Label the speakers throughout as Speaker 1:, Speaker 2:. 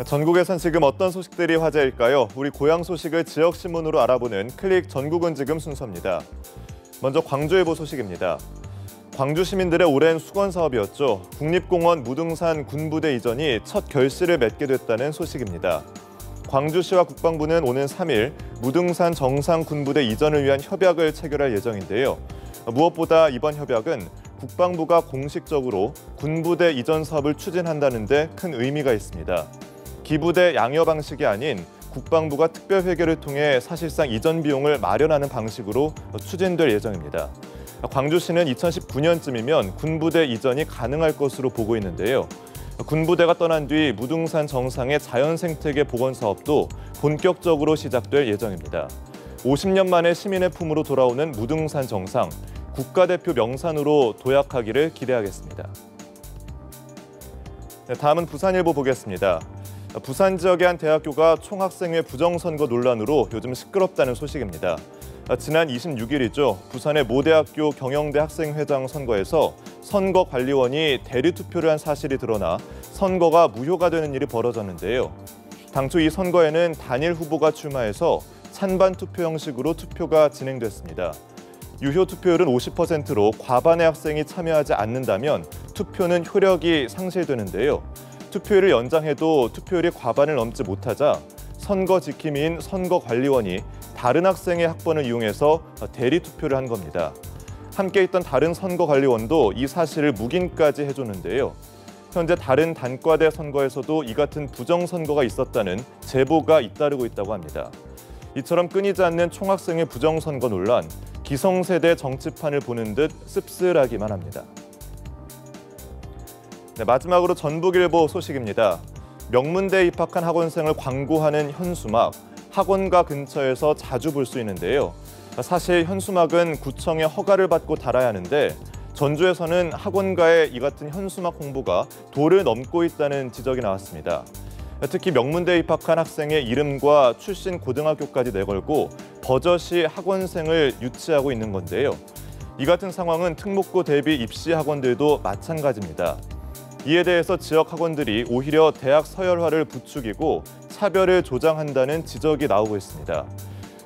Speaker 1: 전국에선 지금 어떤 소식들이 화제일까요? 우리 고향 소식을 지역신문으로 알아보는 클릭 전국은 지금 순서입니다. 먼저 광주일보 소식입니다. 광주 시민들의 오랜 수건 사업이었죠. 국립공원 무등산 군부대 이전이 첫 결실을 맺게 됐다는 소식입니다. 광주시와 국방부는 오는 3일 무등산 정상 군부대 이전을 위한 협약을 체결할 예정인데요. 무엇보다 이번 협약은 국방부가 공식적으로 군부대 이전 사업을 추진한다는 데 큰 의미가 있습니다. 기부대 양여 방식이 아닌 국방부가 특별회계를 통해 사실상 이전 비용을 마련하는 방식으로 추진될 예정입니다. 광주시는 2019년쯤이면 군부대 이전이 가능할 것으로 보고 있는데요. 군부대가 떠난 뒤 무등산 정상의 자연생태계 복원 사업도 본격적으로 시작될 예정입니다. 50년 만에 시민의 품으로 돌아오는 무등산 정상, 국가대표 명산으로 도약하기를 기대하겠습니다. 다음은 부산일보 보겠습니다. 부산 지역의 한 대학교가 총학생회 부정선거 논란으로 요즘 시끄럽다는 소식입니다. 지난 26일이죠. 부산의 모 대학교 경영대 학생회장 선거에서 선거관리원이 대리투표를 한 사실이 드러나 선거가 무효가 되는 일이 벌어졌는데요. 당초 이 선거에는 단일 후보가 출마해서 찬반 투표 형식으로 투표가 진행됐습니다. 유효 투표율은 50%로 과반의 학생이 참여하지 않는다면 투표는 효력이 상실되는데요. 투표율을 연장해도 투표율이 과반을 넘지 못하자 선거 지킴이인 선거관리원이 다른 학생의 학번을 이용해서 대리 투표를 한 겁니다. 함께 있던 다른 선거관리원도 이 사실을 묵인까지 해줬는데요. 현재 다른 단과대 선거에서도 이 같은 부정선거가 있었다는 제보가 잇따르고 있다고 합니다. 이처럼 끊이지 않는 총학생의 부정선거 논란, 기성세대 정치판을 보는 듯 씁쓸하기만 합니다. 마지막으로 전북일보 소식입니다. 명문대에 입학한 학원생을 광고하는 현수막, 학원가 근처에서 자주 볼 수 있는데요. 사실 현수막은 구청의 허가를 받고 달아야 하는데 전주에서는 학원가에 이 같은 현수막 홍보가 도를 넘고 있다는 지적이 나왔습니다. 특히 명문대에 입학한 학생의 이름과 출신 고등학교까지 내걸고 버젓이 학원생을 유치하고 있는 건데요. 이 같은 상황은 특목고 대비 입시 학원들도 마찬가지입니다. 이에 대해서 지역 학원들이 오히려 대학 서열화를 부추기고 차별을 조장한다는 지적이 나오고 있습니다.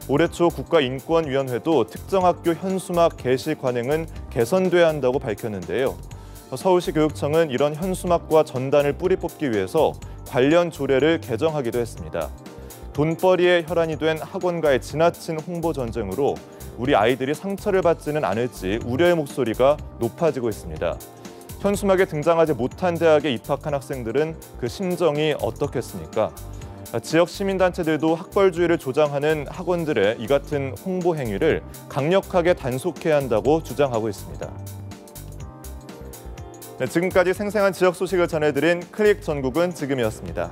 Speaker 1: 올해 초 국가인권위원회도 특정 학교 현수막 게시 관행은 개선돼야 한다고 밝혔는데요. 서울시 교육청은 이런 현수막과 전단을 뿌리 뽑기 위해서 관련 조례를 개정하기도 했습니다. 돈벌이의 혈안이 된 학원가의 지나친 홍보 전쟁으로 우리 아이들이 상처를 받지는 않을지 우려의 목소리가 높아지고 있습니다. 현수막에 등장하지 못한 대학에 입학한 학생들은 그 심정이 어떻겠습니까? 지역 시민단체들도 학벌주의를 조장하는 학원들의 이 같은 홍보 행위를 강력하게 단속해야 한다고 주장하고 있습니다. 지금까지 생생한 지역 소식을 전해드린 클릭 전국은 지금이었습니다.